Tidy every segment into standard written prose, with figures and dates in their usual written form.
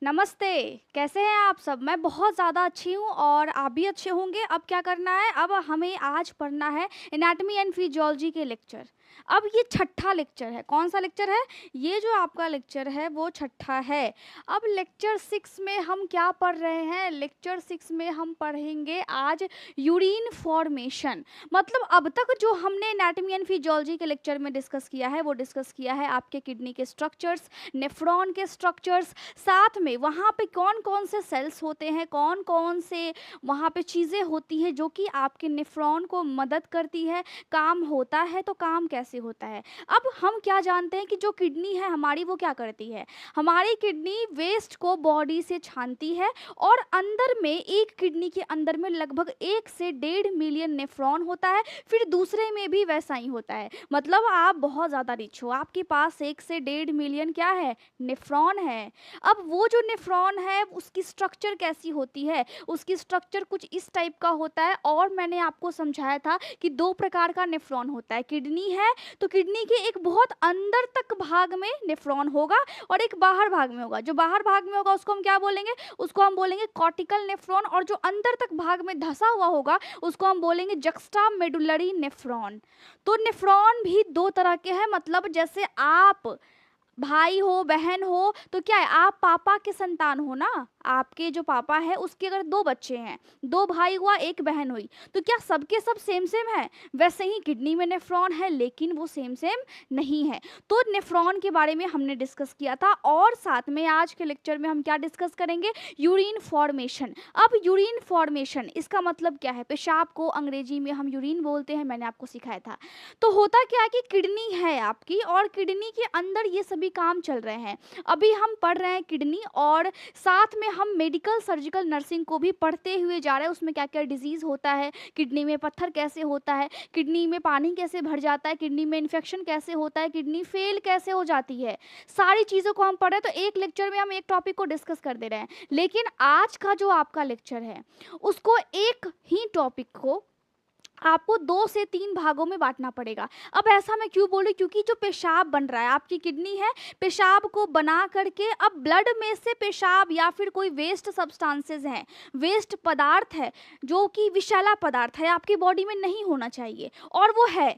नमस्ते। कैसे हैं आप सब? मैं बहुत ज़्यादा अच्छी हूँ और आप भी अच्छे होंगे। अब क्या करना है, अब हमें आज पढ़ना है एनाटॉमी एंड फिजियोलॉजी के लेक्चर। अब ये छठा लेक्चर है। कौन सा लेक्चर है? ये जो आपका लेक्चर है वो छठा है। अब लेक्चर 6 में हम क्या पढ़ रहे हैं? लेक्चर 6 में हम पढ़ेंगे आज यूरिन फॉर्मेशन। मतलब अब तक जो हमने एनाटॉमी एंड फिजियोलॉजी के लेक्चर में डिस्कस किया है वो डिस्कस किया है आपके किडनी के स्ट्रक्चर्स, नेफ्रॉन के स्ट्रक्चर्स, साथ में वहाँ पे कौन कौन से सेल्स होते हैं, कौन कौन से वहाँ पे चीज़ें होती हैं जो कि आपके नेफ्रॉन को मदद करती है। काम होता है तो काम कैसे होता है। अब हम क्या जानते हैं कि जो किडनी है हमारी वो क्या करती है। हमारी किडनी वेस्ट को बॉडी से छानती है और अंदर में एक किडनी के अंदर में लगभग 1 से 1.5 मिलियन नेफ्रॉन होता है। फिर दूसरे में भी वैसा ही होता है। मतलब आप बहुत ज़्यादा रिच हो, आपके पास 1 से 1.5 मिलियन क्या है, नेफ्रॉन है। अब वो जो नेफ्रॉन है उसकी स्ट्रक्चर कैसी होती है? उसकी स्ट्रक्चर कुछ इस टाइप का होता है। और मैंने आपको समझाया था कि 2 प्रकार का नेफ्रॉन होता है। किडनी है तो किडनी के एक बहुत अंदर तक भाग में नेफ्रॉन होगा और एक बाहर भाग में होगा। जो बाहर भाग में होगा उसको हम क्या बोलेंगे? उसको हम बोलेंगे कॉर्टिकल नेफ्रॉन। और जो अंदर तक भाग में धंसा हुआ होगा उसको हम बोलेंगे जक्स्टा मेडुलरी नेफ्रॉन। तो नेफ्रॉन भी 2 तरह के हैं। मतलब जैसे आप भाई हो, बहन हो, तो क्या है, आप पापा के संतान हो ना। आपके जो पापा है उसके अगर 2 बच्चे हैं, 2 भाई हुआ 1 बहन हुई, तो क्या सबके सब सेम सेम है? वैसे ही किडनी में नेफ्रॉन है लेकिन वो सेम सेम नहीं है। तो नेफ्रॉन के बारे में हमने डिस्कस किया था। और साथ में आज के लेक्चर में हम क्या डिस्कस करेंगे? Urine formation. अब यूरिन फॉर्मेशन इसका मतलब क्या है? पेशाब को अंग्रेजी में हम यूरिन बोलते हैं, मैंने आपको सिखाया था। तो होता क्या है कि किडनी है आपकी और किडनी के अंदर ये सभी काम चल रहे हैं। अभी हम पढ़ रहे हैं किडनी और साथ में हम मेडिकल सर्जिकल नर्सिंग को भी पढ़ते हुए जा रहे हैं। उसमें क्या क्या डिजीज़ होता है, किडनी में पत्थर कैसे होता है, किडनी में पानी कैसे भर जाता है, किडनी में इन्फेक्शन कैसे होता है, किडनी फेल कैसे हो जाती है, सारी चीज़ों को हम पढ़ रहे हैं। तो एक लेक्चर में हम एक टॉपिक को डिस्कस कर दे रहे हैं। लेकिन आज का जो आपका लेक्चर है उसको एक ही टॉपिक को आपको 2 से 3 भागों में बांटना पड़ेगा। अब ऐसा मैं क्यों बोल रही? क्योंकि जो पेशाब बन रहा है, आपकी किडनी है, पेशाब को बना करके अब ब्लड में से पेशाब या फिर कोई वेस्ट सब्सटेंसेस हैं, वेस्ट पदार्थ है जो कि विषैला पदार्थ है, आपकी बॉडी में नहीं होना चाहिए और वो है,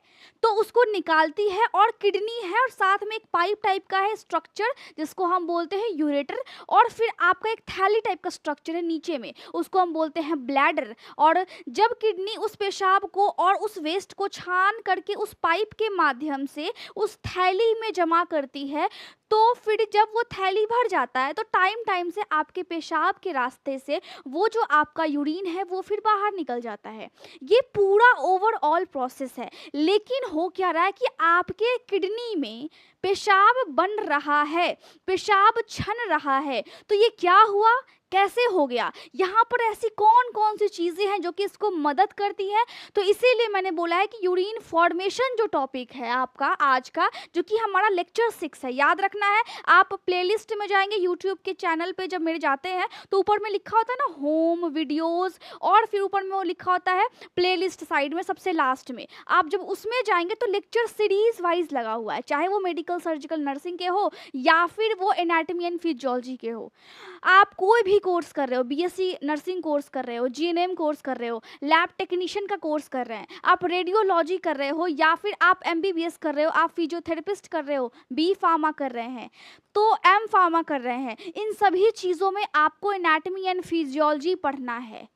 तो उसको निकालती है। और किडनी है और साथ में एक पाइप टाइप का है स्ट्रक्चर जिसको हम बोलते हैं यूरेटर। और फिर आपका एक थैली टाइप का स्ट्रक्चर है नीचे में, उसको हम बोलते हैं ब्लैडर। और जब किडनी उस पेशाब को और उस वेस्ट को छान करके उस पाइप के माध्यम से उस थैली में जमा करती है, तो फिर जब वो थैली भर जाता है तो टाइम टाइम से आपके पेशाब के रास्ते से वो जो आपका यूरिन है वो फिर बाहर निकल जाता है। ये पूरा ओवरऑल प्रोसेस है। लेकिन हो क्या रहा है कि आपके किडनी में पेशाब बन रहा है, पेशाब छन रहा है। तो ये क्या हुआ, कैसे हो गया? यहाँ पर ऐसी कौन कौन सी चीज़ें हैं जो कि इसको मदद करती है? तो इसीलिए मैंने बोला है कि यूरिन फॉर्मेशन जो टॉपिक है आपका आज का, जो कि हमारा लेक्चर 6 है, याद रखना है। आप प्लेलिस्ट में जाएंगे यूट्यूब के चैनल पे, जब मेरे जाते हैं तो ऊपर में लिखा होता है ना होम वीडियोस, और फिर ऊपर में वो लिखा होता है प्लेलिस्ट साइड में सबसे लास्ट में। आप जब उसमें जाएंगे तो लेक्चर सीरीज वाइज लगा हुआ है, चाहे वो मेडिकल सर्जिकल नर्सिंग के हो या फिर वो एनाटॉमी एंड फिजियोलॉजी के हो। आप कोई भी कोर्स कर रहे हो, बीएससी नर्सिंग कोर्स कर रहे हो, जीएनएम कोर्स कर रहे हो, लैब टेक्नीशियन का कोर्स कर रहे हैं, आप रेडियोलॉजी कर रहे हो या फिर आप एमबीबीएस कर रहे हो, आप फिजियोथेरेपिस्ट कर रहे हो, बी फार्मा कर रहे हैं, तो एम फार्मा कर रहे हैं, इन सभी चीज़ों में आपको एनाटॉमी एंड फिजियोलॉजी पढ़ना है।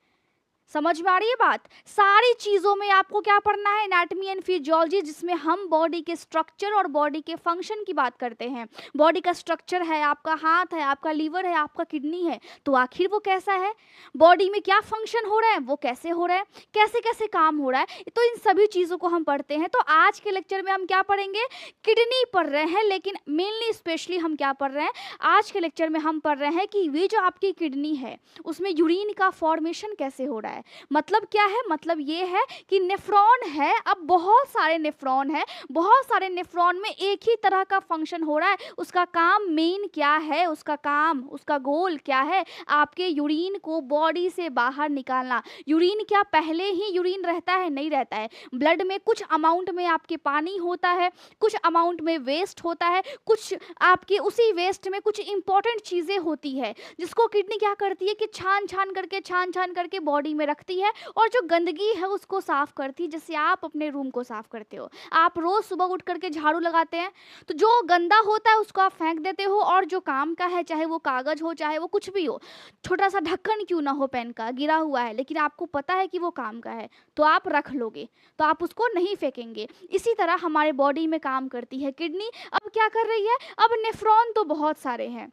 समझ में आ रही है बात? सारी चीज़ों में आपको क्या पढ़ना है? एनाटॉमी एंड फिजियोलॉजी, जिसमें हम बॉडी के स्ट्रक्चर और बॉडी के फंक्शन की बात करते हैं। बॉडी का स्ट्रक्चर है, आपका हाथ है, आपका लीवर है, आपका किडनी है, तो आखिर वो कैसा है, बॉडी में क्या फंक्शन हो रहा है, वो कैसे हो रहा है, कैसे कैसे काम हो रहा है, तो इन सभी चीज़ों को हम पढ़ते हैं। तो आज के लेक्चर में हम क्या पढ़ेंगे? किडनी पढ़ रहे हैं, लेकिन मेनली स्पेशली हम क्या पढ़ रहे हैं? आज के लेक्चर में हम पढ़ रहे हैं कि ये जो आपकी किडनी है उसमें यूरिन का फॉर्मेशन कैसे हो रहा है। है। मतलब क्या है? मतलब ये है कि नेफ्रॉन है, अब बहुत सारे नेफ्रॉन है, बहुत सारे नेफ्रॉन में एक ही तरह का फंक्शन हो रहा है। उसका काम मेन क्या है? उसका काम, उसका गोल क्या है? आपके यूरिन को बॉडी से बाहर निकालना। यूरिन क्या पहले ही यूरिन रहता है? नहीं रहता है। ब्लड में कुछ अमाउंट में आपके पानी होता है, कुछ अमाउंट में वेस्ट होता है, कुछ आपके उसी वेस्ट में कुछ इंपॉर्टेंट चीज़ें होती है जिसको किडनी क्या करती है कि छान छान करके बॉडी में रखती है और जो गंदगी है उसको साफ करती है। जैसे आप अपने रूम को साफ करते हो, आप रोज सुबह उठ करके झाड़ू लगाते हैं, तो जो गंदा होता है उसको आप फेंक देते हो, और जो काम का है, चाहे वो कागज हो चाहे वो कुछ भी हो, छोटा सा ढक्कन क्यों ना हो पेन का गिरा हुआ है लेकिन आपको पता है कि वो काम का है, तो आप रख लोगे, तो आप उसको नहीं फेंकेंगे। इसी तरह हमारे बॉडी में काम करती है किडनी। अब क्या कर रही है? अब नेफ्रॉन तो बहुत सारे हैं,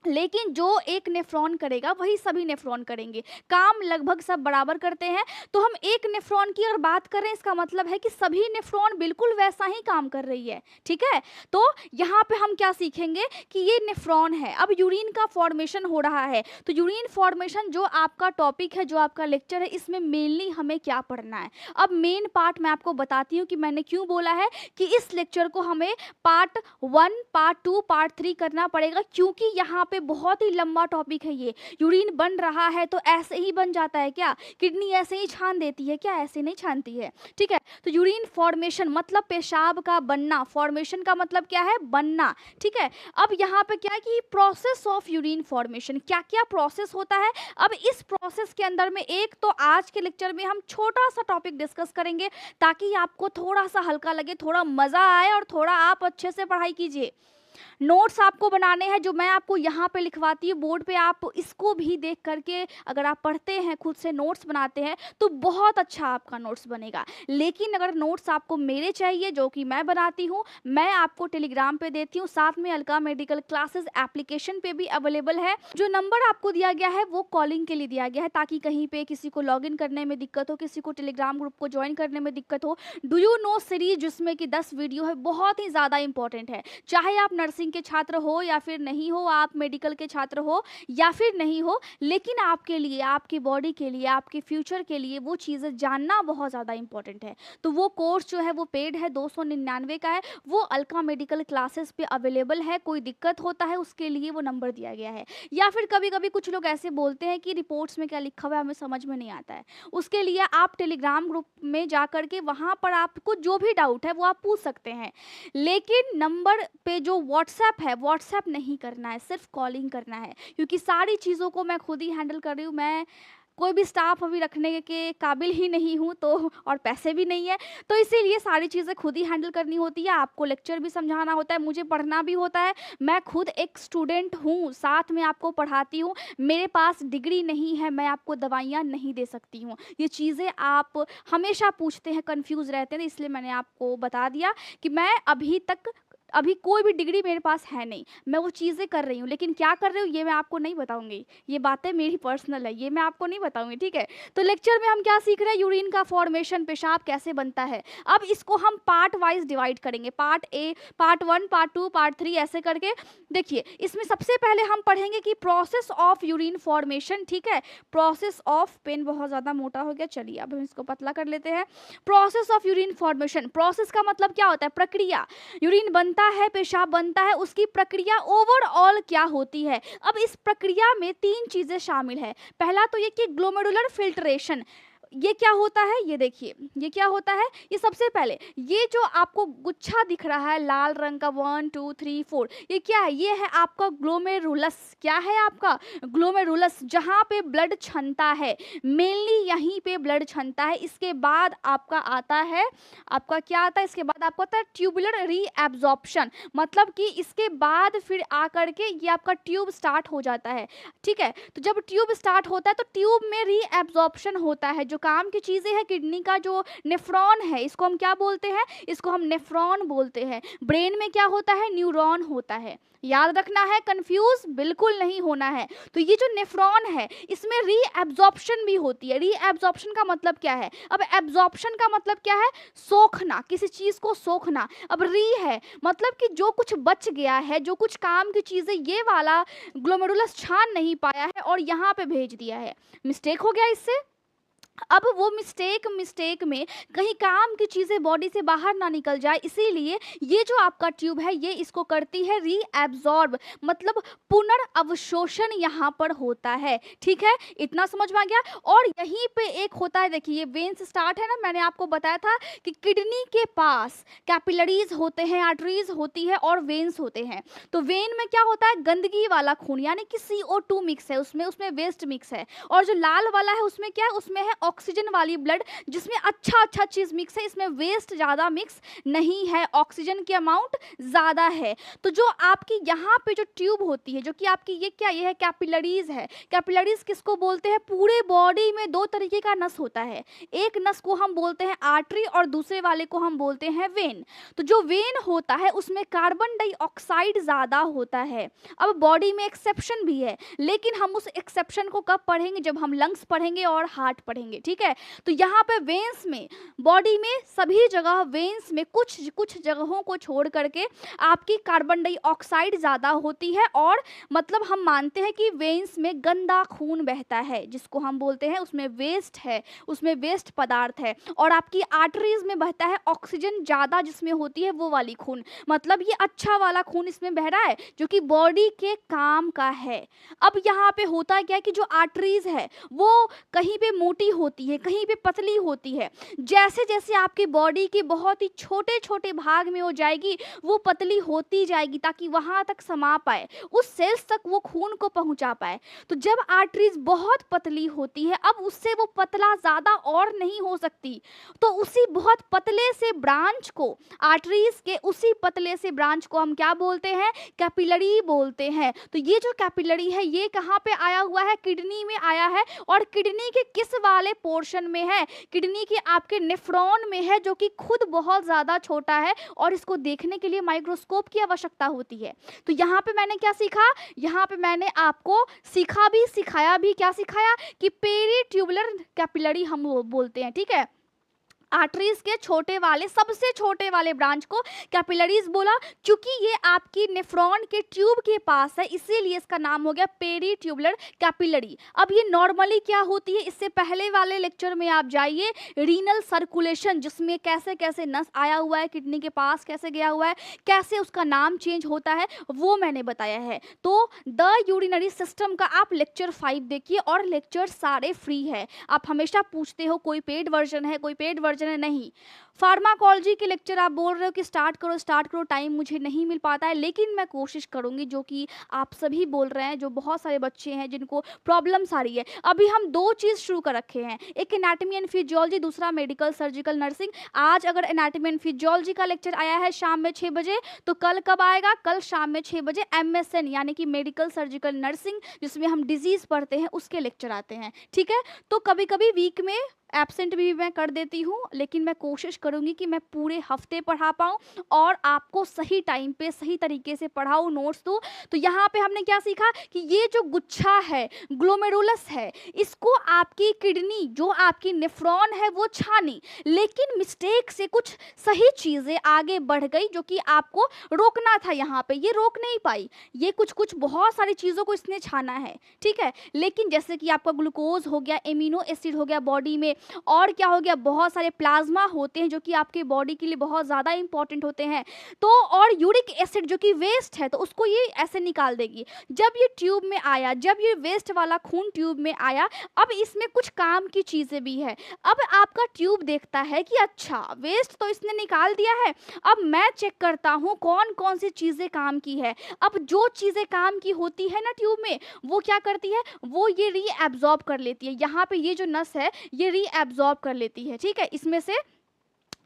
लेकिन जो एक नेफ्रॉन करेगा वही सभी नेफ्रॉन करेंगे, काम लगभग सब बराबर करते हैं। तो हम एक नेफ्रॉन की अगर बात करें, इसका मतलब है कि सभी नेफ्रॉन बिल्कुल वैसा ही काम कर रही है, ठीक है। तो यहाँ पे हम क्या सीखेंगे कि ये नेफ्रॉन है, अब यूरिन का फॉर्मेशन हो रहा है, तो यूरिन फॉर्मेशन जो आपका टॉपिक है, जो आपका लेक्चर है, इसमें मेनली हमें क्या पढ़ना है। अब मेन पार्ट मैं आपको बताती हूँ कि मैंने क्यों बोला है कि इस लेक्चर को हमें पार्ट 1, पार्ट 2, पार्ट 3 करना पड़ेगा, क्योंकि यहाँ पे बहुत ही लंबा टॉपिक है ये। यूरिन बन रहा है तो ऐसे ही बन जाता है क्या? किडनी ऐसे ही छान देती है क्या? ऐसे नहीं छानती है, ठीक है। तो यूरिन फॉर्मेशन मतलब पेशाब का बनना, फॉर्मेशन का मतलब क्या है? बनना, ठीक है। अब यहाँ पे क्या है कि प्रोसेस ऑफ यूरिन फॉर्मेशन, क्या क्या प्रोसेस होता है। अब इस प्रोसेस के अंदर में एक तो आज के लेक्चर में हम छोटा सा टॉपिक डिस्कस करेंगे ताकि आपको थोड़ा सा हल्का लगे, थोड़ा मजा आए और थोड़ा आप अच्छे से पढ़ाई कीजिए। नोट्स आपको बनाने हैं, जो मैं आपको यहाँ पे लिखवाती हूँ बोर्ड पे, आप इसको भी देख करके अगर आप पढ़ते हैं, खुद से नोट्स बनाते हैं, तो बहुत अच्छा आपका नोट्स बनेगा। लेकिन अगर नोट्स आपको मेरे चाहिए जो कि मैं बनाती हूँ, मैं आपको टेलीग्राम पे देती हूँ, साथ में अलका मेडिकल क्लासेस एप्लीकेशन पे भी अवेलेबल है। जो नंबर आपको दिया गया है वो कॉलिंग के लिए दिया गया है, ताकि कहीं पे किसी को लॉगिन करने में दिक्कत हो, किसी को टेलीग्राम ग्रुप को ज्वाइन करने में दिक्कत हो। डू यू नो सीरीज जिसमें कि 10 वीडियो है, बहुत ही ज़्यादा इंपॉर्टेंट है। चाहे आप नर्सिंग के छात्र हो या फिर नहीं हो, आप मेडिकल के छात्र हो या फिर नहीं हो, लेकिन आपके लिए, आपकी बॉडी के लिए, आपके फ्यूचर के लिए वो चीज़ें जानना बहुत ज़्यादा इंपॉर्टेंट है। तो वो कोर्स जो है वो पेड है, 299 का है, वो अलका मेडिकल क्लासेस पे अवेलेबल है। कोई दिक्कत होता है उसके लिए वो नंबर दिया गया है। या फिर कभी कभी कुछ लोग ऐसे बोलते हैं कि रिपोर्ट्स में क्या लिखा हुआ है हमें समझ में नहीं आता है, उसके लिए आप टेलीग्राम ग्रुप में जा करके वहाँ पर आपको जो भी डाउट है वो आप पूछ सकते हैं। लेकिन नंबर पे जो व्हाट्सएप है, व्हाट्सएप नहीं करना है, सिर्फ कॉलिंग करना है, क्योंकि सारी चीज़ों को मैं खुद ही हैंडल कर रही हूँ। मैं कोई भी स्टाफ अभी रखने के काबिल ही नहीं हूँ, तो और पैसे भी नहीं है, तो इसीलिए सारी चीज़ें खुद ही हैंडल करनी होती है। आपको लेक्चर भी समझाना होता है, मुझे पढ़ना भी होता है। मैं खुद एक स्टूडेंट हूँ, साथ में आपको पढ़ाती हूँ। मेरे पास डिग्री नहीं है, मैं आपको दवाइयाँ नहीं दे सकती हूँ। ये चीज़ें आप हमेशा पूछते हैं, कन्फ्यूज़ रहते हैं, इसलिए मैंने आपको बता दिया कि मैं अभी कोई भी डिग्री मेरे पास है नहीं, मैं वो चीज़ें कर रही हूँ, लेकिन क्या कर रही हूँ ये मैं आपको नहीं बताऊंगी। ये बातें मेरी पर्सनल है, ये मैं आपको नहीं बताऊंगी, ठीक है। तो लेक्चर में हम क्या सीख रहे हैं? यूरिन का फॉर्मेशन, पेशाब कैसे बनता है। अब इसको हम पार्ट वाइज डिवाइड करेंगे, part A, part 1, part 2, part 3 ऐसे करके। देखिए, इसमें सबसे पहले हम पढ़ेंगे कि प्रोसेस ऑफ यूरिन फॉर्मेशन, ठीक है। प्रोसेस ऑफ, पेन बहुत ज़्यादा मोटा हो गया, चलिए अब हम इसको पतला कर लेते हैं। Process of urine formation, process का मतलब क्या होता है? प्रक्रिया। यूरिन बनता है, पेशाब बनता है, उसकी प्रक्रिया ओवरऑल क्या होती है। अब इस प्रक्रिया में 3 चीजें शामिल है। पहला तो ये कि ग्लोमेरुलर फिल्ट्रेशन, ये क्या होता है? ये देखिए, ये क्या होता है? ये सबसे पहले ये जो आपको गुच्छा दिख रहा है लाल रंग का 1 2 3 4, ये क्या है? ये है आपका ग्लोमेरुलस। क्या है आपका? ग्लोमेरुलस, जहाँ पे ब्लड छनता है, मेनली यहीं पे ब्लड छनता है। इसके बाद आपका आता है, आपका क्या आता है? इसके बाद आपका आता है ट्यूबुलर रीएब्जॉर्प्शन, मतलब कि इसके बाद फिर आकर के ये आपका ट्यूब स्टार्ट हो जाता है, ठीक है। तो जब ट्यूब स्टार्ट होता है तो ट्यूब में रीएब्जॉर्प्शन होता है। जो काम की चीज़ें हैं, किडनी का जो नेफ्रॉन है, इसको हम क्या बोलते हैं? इसको हम नेफ्रॉन बोलते हैं। ब्रेन में क्या होता है? न्यूरॉन होता है। याद रखना है, कंफ्यूज बिल्कुल नहीं होना है। तो ये जो नेफ्रॉन है, इसमें रीएब्जॉर्प्शन भी होती है। रीएब्जॉर्प्शन का मतलब क्या है? अब एब्जॉर्प्शन का मतलब क्या है? सोखना, किसी चीज़ को सोखना। अब री है मतलब कि जो कुछ बच गया है, जो कुछ काम की चीज़ें ये वाला ग्लोमेरुलस छान नहीं पाया है और यहाँ पे भेज दिया है। मिस्टेक हो गया इससे? अब वो मिस्टेक में कहीं काम की चीज़ें बॉडी से बाहर ना निकल जाए, इसीलिए ये जो आपका ट्यूब है ये इसको करती है रीएब्जॉर्ब, मतलब पुनर्अवशोषण यहाँ पर होता है। ठीक है, इतना समझ में आ गया। और यहीं पे एक होता है, देखिए ये वेन्स स्टार्ट है ना, मैंने आपको बताया था कि किडनी के पास कैपिलरीज होते हैं, आर्टरीज होती है और वेन्स होते हैं। तो वेन में क्या होता है, गंदगी वाला खून, यानी कि CO2 मिक्स है उसमें, वेस्ट मिक्स है। और जो लाल वाला है उसमें क्या है, उसमें है ऑक्सीजन वाली ब्लड, जिसमें अच्छा चीज मिक्स है, इसमें वेस्ट ज़्यादा मिक्स नहीं है, ऑक्सीजन की अमाउंट ज़्यादा है। तो जो आपकी यहाँ पे जो ट्यूब होती है, जो कि आपकी ये क्या, ये है कैपिलरीज है। कैपिलरीज किसको बोलते हैं, पूरे बॉडी में दो तरीके का नस होता है, एक नस को हम बोलते हैं आर्टरी और दूसरे वाले को हम बोलते हैं वेन। तो जो वेन होता है उसमें कार्बन डाइऑक्साइड ज़्यादा होता है। अब बॉडी में एक्सेप्शन भी है, लेकिन हम उस एक्सेप्शन को कब पढ़ेंगे, जब हम लंग्स पढ़ेंगे और हार्ट पढ़ेंगे। ठीक है, तो यहाँ पे वेन्स में, बॉडी में सभी जगह वेन्स में कुछ कुछ जगहों को छोड़ करके आपकी कार्बन डाइऑक्साइड ज़्यादा होती है, और मतलब हम मानते हैं कि वेन्स में गंदा खून बहता है, जिसको हम बोलते हैं उसमें वेस्ट है, उसमें वेस्ट पदार्थ है। और आपकी आर्टरीज में बहता है ऑक्सीजन ज़्यादा जिसमें होती है वो वाली खून, मतलब ये अच्छा वाला खून इसमें बह रहा है जो कि बॉडी के काम का है। अब यहाँ पे होता क्या है कि जो आर्टरीज है वो कहीं पे मोटी होती है, कहीं पे पतली होती है। जैसे जैसे आपकी बॉडी के बहुत ही छोटे छोटे भाग में हो जाएगी, वो पतली होती जाएगी ताकि वहाँ तक समा पाए, उस सेल्स तक वो खून को पहुँचा पाए। तो जब आर्टरीज बहुत पतली होती है, अब उससे वो पतला ज़्यादा और नहीं हो सकती, तो उसी बहुत पतले से ब्रांच को, आर्टरीज के उसी पतले से ब्रांच को हम क्या बोलते हैं, कैपिलरी बोलते हैं। तो ये जो कैपिलरी है ये कहाँ पे आया हुआ है, किडनी में आया है। और किडनी के किस वाले पोर्शन में है, किडनी के आपके नेफ्रॉन में है, जो कि खुद बहुत ज़्यादा छोटा है और इसको देखने के लिए माइक्रोस्कोप की आवश्यकता होती है। तो यहाँ पे मैंने क्या सीखा, यहाँ पे मैंने आपको सीखा भी सिखाया भी, क्या सिखाया कि पेरीट्यूबुलर कैपिलरी हम वो बोलते हैं। ठीक है, आर्टरीज के छोटे वाले, सबसे छोटे वाले ब्रांच को कैपिलरीज बोला, क्योंकि ये आपकी नेफ्रॉन के ट्यूब के पास है, इसीलिए इसका नाम हो गया पेरीट्यूबुलर कैपिलरी। अब ये नॉर्मली क्या होती है, इससे पहले वाले लेक्चर में आप जाइए, रीनल सर्कुलेशन, जिसमें कैसे कैसे नस आया हुआ है, किडनी के पास कैसे गया हुआ है, कैसे उसका नाम चेंज होता है, वो मैंने बताया है। तो द यूरिनरी सिस्टम का आप लेक्चर 5 देखिए, और लेक्चर सारे फ्री है। आप हमेशा पूछते हो कोई पेड वर्जन है, कोई पेड वर्जन है, नहीं। फार्माकोलॉजी के लेक्चर आप बोल रहे हो कि स्टार्ट करो, टाइम मुझे नहीं मिल पाता है, लेकिन मैं कोशिश करूंगी, जो कि आप सभी बोल रहे हैं, जो बहुत सारे बच्चे हैं जिनको प्रॉब्लम्स आ रही है। अभी हम दो चीज़ शुरू कर रखे हैं, एक एनाटॉमी एंड फिजियोलॉजी, दूसरा मेडिकल सर्जिकल नर्सिंग। आज अगर एनाटॉमी एंड फिजियोलॉजी का लेक्चर आया है शाम में 6 बजे, तो कल कब आएगा, कल शाम में 6 बजे MSN यानी कि मेडिकल सर्जिकल नर्सिंग, जिसमें हम डिजीज़ पढ़ते हैं, उसके लेक्चर आते हैं। ठीक है, तो कभी कभी वीक में एब्सेंट भी मैं कर देती हूँ, लेकिन मैं कोशिश करूँगी कि मैं पूरे हफ्ते पढ़ा पाऊँ और आपको सही टाइम पे सही तरीके से पढ़ाऊँ, नोट्स दूँ। तो यहाँ पे हमने क्या सीखा कि ये जो गुच्छा है, ग्लोमेरुलस है, इसको आपकी किडनी, जो आपकी नेफ्रॉन है, वो छानी, लेकिन मिस्टेक से कुछ सही चीज़ें आगे बढ़ गई, जो कि आपको रोकना था। यहाँ पे ये रोक नहीं पाई, ये कुछ बहुत सारी चीज़ों को इसने छाना है। ठीक है, लेकिन जैसे कि आपका ग्लूकोज हो गया, एमिनो एसिड हो गया बॉडी में, और क्या हो गया, बहुत सारे प्लाज्मा होते हैं जो कि आपके बॉडी के लिए बहुत ज़्यादा इंपॉर्टेंट होते हैं। तो और यूरिक एसिड जो कि वेस्ट है, तो उसको ये ऐसे निकाल देगी। जब ये ट्यूब में आया, जब ये वेस्ट वाला खून ट्यूब में आया, अब इसमें कुछ काम की चीज़ें भी है। अब आपका ट्यूब देखता है कि अच्छा वेस्ट तो इसने निकाल दिया है, अब मैं चेक करता हूँ कौन कौन सी चीज़ें काम की है। अब जो चीज़ें काम की होती है ना ट्यूब में, वो क्या करती है, वो ये रीएब्जॉर्ब कर लेती है। यहाँ पे ये जो नस है ये रीएब्जॉर्ब कर लेती है। ठीक है, इसमें से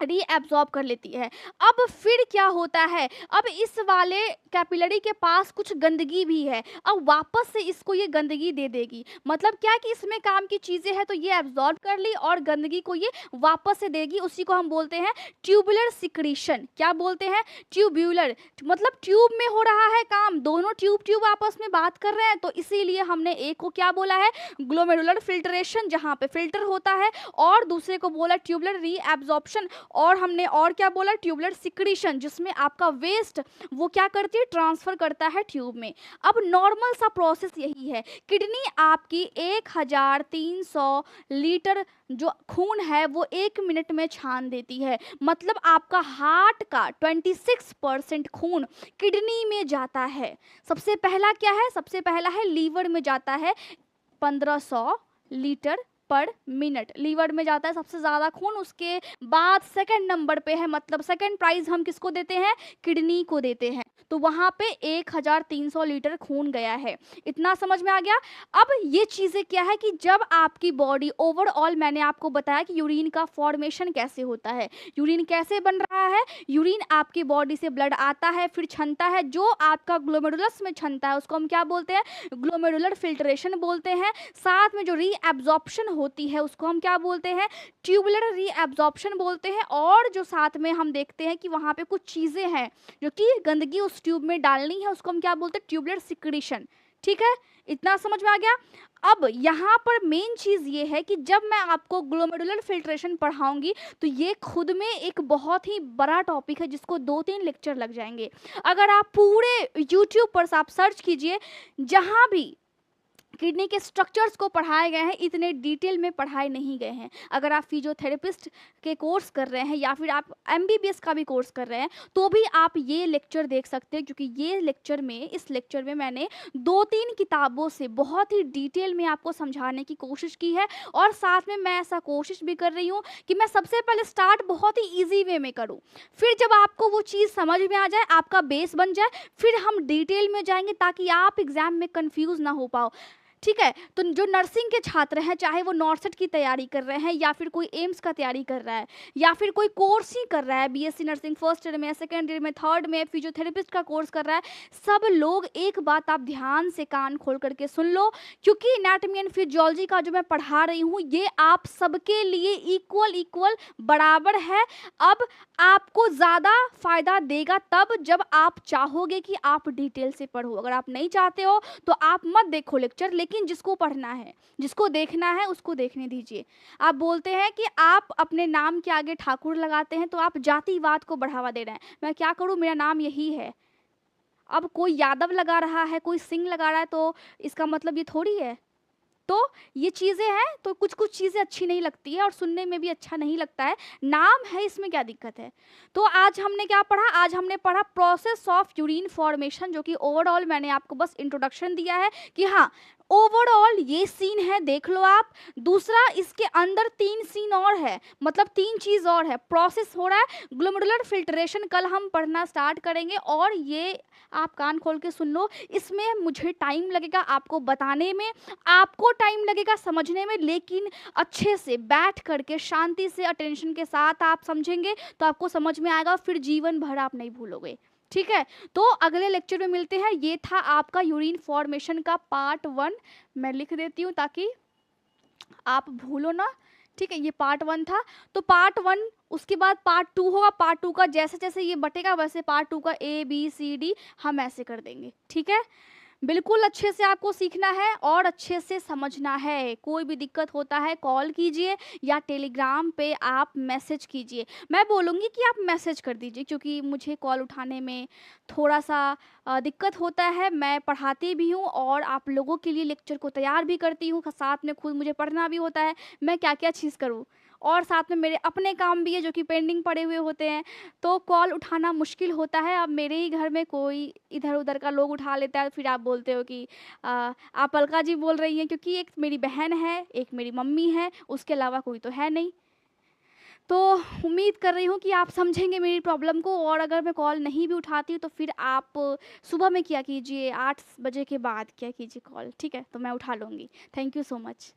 रीएब्जॉर्ब कर लेती है। अब फिर क्या होता है, अब इस वाले कैपिलरी के पास कुछ गंदगी भी है, अब वापस से इसको ये गंदगी दे देगी। मतलब क्या कि इसमें काम की चीज़ें हैं, तो ये एब्जॉर्ब कर ली और गंदगी को ये वापस से देगी। उसी को हम बोलते हैं ट्यूबुलर सिक्रीशन। क्या बोलते हैं, ट्यूब्यूलर, मतलब ट्यूब में हो रहा है काम, दोनों ट्यूब आपस में बात कर रहे हैं, तो इसीलिए हमने एक को क्या बोला है, ग्लोमेरुलर फिल्ट्रेशन, जहाँ पे फिल्टर होता है, और दूसरे को बोला ट्यूबुलर रीएब्जॉर्प्शन। और हमने और क्या बोला, ट्यूबुलर सिक्रीशन, जिसमें आपका वेस्ट वो क्या करती है, ट्रांसफर करता है ट्यूब में। अब नॉर्मल सा प्रोसेस यही है, किडनी आपकी 1300 लीटर जो खून है वो 1 मिनट में छान देती है। मतलब आपका हार्ट का 26% खून किडनी में जाता है। सबसे पहला क्या है, सबसे पहला है लीवर में जाता है 1500 लीटर पर मिनट, लीवर में जाता है सबसे ज़्यादा खून। उसके बाद सेकंड नंबर पे है, मतलब सेकंड प्राइज हम किसको देते हैं, किडनी को देते हैं। तो वहाँ पे 1300 लीटर खून गया है। इतना समझ में आ गया। अब ये चीज़ें क्या है कि जब आपकी बॉडी ओवरऑल, मैंने आपको बताया कि यूरिन का फॉर्मेशन कैसे होता है, यूरिन कैसे बन रहा है, यूरिन आपकी बॉडी से ब्लड आता है, फिर छनता है, जो आपका ग्लोमेरुलस में छनता है उसको हम क्या बोलते हैं, ग्लोमेरुलर फिल्ट्रेशन बोलते हैं। साथ में जो रीएब्जॉर्प्शन होती है उसको हम क्या बोलते हैं, ट्यूबुलर रीएब्जॉर्प्शन बोलते हैं। और जो साथ में हम देखते हैं कि वहाँ पे कुछ चीज़ें हैं जो कि गंदगी उस ट्यूब में डालनी है, उसको हम क्या बोलते हैं, ट्यूबुलर सिक्रीशन। ठीक है, इतना समझ में आ गया। अब यहाँ पर मेन चीज़ ये है कि जब मैं आपको ग्लोमेरुलर फिल्ट्रेशन पढ़ाऊंगी तो ये खुद में एक बहुत ही बड़ा टॉपिक है, जिसको 2-3 लेक्चर लग जाएंगे। अगर आप पूरे यूट्यूब पर आप सर्च कीजिए, जहाँ भी किडनी के स्ट्रक्चर्स को पढ़ाए गए हैं, इतने डिटेल में पढ़ाए नहीं गए हैं। अगर आप फिजियोथेरेपिस्ट के कोर्स कर रहे हैं या फिर आप एमबीबीएस का भी कोर्स कर रहे हैं तो भी आप ये लेक्चर देख सकते हैं, क्योंकि ये लेक्चर में, इस लेक्चर में मैंने 2-3 किताबों से बहुत ही डिटेल में आपको समझाने की कोशिश की है। और साथ में मैं ऐसा कोशिश भी कर रही हूँ कि मैं सबसे पहले स्टार्ट बहुत ही ईजी वे में करूँ, फिर जब आपको वो चीज़ समझ में आ जाए, आपका बेस बन जाए, फिर हम डिटेल में जाएंगे ताकि आप एग्जाम में कंफ्यूज ना हो पाओ। ठीक है, तो जो नर्सिंग के छात्र हैं, चाहे वो नॉर्सेट की तैयारी कर रहे हैं या फिर कोई एम्स का तैयारी कर रहा है या फिर कोई कोर्स ही कर रहा है, बीएससी नर्सिंग फर्स्ट ईयर में, सेकेंड ईयर में, थर्ड में फिजियोथेरेपिस्ट का कोर्स कर रहा है, सब लोग एक बात आप ध्यान से कान खोल करके सुन लो, क्योंकि एनाटॉमी एंड फिजियोलॉजी का जो मैं पढ़ा रही हूँ ये आप सबके लिए इक्वल बराबर है। अब आपको ज़्यादा फायदा देगा तब जब आप चाहोगे कि आप डिटेल से पढ़ो। अगर आप नहीं चाहते हो तो आप मत देखो लेक्चर, लेकिन जिसको पढ़ना है, जिसको देखना है उसको देखने दीजिए। आप बोलते हैं कि आप अपने नाम के आगे ठाकुर लगाते हैं तो आप जातिवाद को बढ़ावा दे रहे हैं। मैं क्या करूं, मेरा नाम यही है। अब कोई यादव लगा रहा है, कोई सिंह लगा रहा है, तो इसका मतलब ये थोड़ी है। तो ये चीज़ें हैं, तो कुछ कुछ चीज़ें अच्छी नहीं लगती है और सुनने में भी अच्छा नहीं लगता है। नाम है, इसमें क्या दिक्कत है। तो आज हमने क्या पढ़ा, आज हमने पढ़ा प्रोसेस ऑफ यूरिन फॉर्मेशन, जो कि ओवरऑल मैंने आपको बस इंट्रोडक्शन दिया है कि हाँ ओवरऑल ये सीन है, देख लो आप। दूसरा, इसके अंदर 3 सीन और है, मतलब 3 चीज़ और है। प्रोसेस हो रहा है ग्लोमेरुलर फिल्ट्रेशन, कल हम पढ़ना स्टार्ट करेंगे, और ये आप कान खोल के सुन लो। इसमें मुझे टाइम लगेगा आपको बताने में, आपको टाइम लगेगा समझने में, लेकिन अच्छे से बैठ करके शांति से अटेंशन के साथ आप समझेंगे तो आपको समझ में आएगा, फिर जीवन भर आप नहीं भूलोगे। ठीक है, तो अगले लेक्चर में मिलते हैं। ये था आपका यूरिन फॉर्मेशन का पार्ट 1, मैं लिख देती हूँ ताकि आप भूलो ना। ठीक है, ये पार्ट 1 था, तो पार्ट 1, उसके बाद पार्ट 2 होगा। पार्ट 2 का जैसे जैसे ये बटेगा वैसे पार्ट 2 का ABCD हम ऐसे कर देंगे। ठीक है, बिल्कुल अच्छे से आपको सीखना है और अच्छे से समझना है। कोई भी दिक्कत होता है कॉल कीजिए या टेलीग्राम पे आप मैसेज कीजिए। मैं बोलूँगी कि आप मैसेज कर दीजिए, क्योंकि मुझे कॉल उठाने में थोड़ा सा दिक्कत होता है। मैं पढ़ाती भी हूँ और आप लोगों के लिए लेक्चर को तैयार भी करती हूँ, साथ में खुद मुझे पढ़ना भी होता है। मैं क्या क्या चीज़ करूँ, और साथ में मेरे अपने काम भी है जो कि पेंडिंग पड़े हुए होते हैं, तो कॉल उठाना मुश्किल होता है। अब मेरे ही घर में कोई इधर उधर का लोग उठा लेता है, फिर आप बोलते हो कि आप अलका जी बोल रही हैं, क्योंकि एक मेरी बहन है, एक मेरी मम्मी है, उसके अलावा कोई तो है नहीं। तो उम्मीद कर रही हूँ कि आप समझेंगे मेरी प्रॉब्लम को, और अगर मैं कॉल नहीं भी उठाती हूँ तो फिर आप सुबह में किया कीजिए, 8 बजे के बाद किया कीजिए कॉल। ठीक है, तो मैं उठा लूँगी। Thank you so much.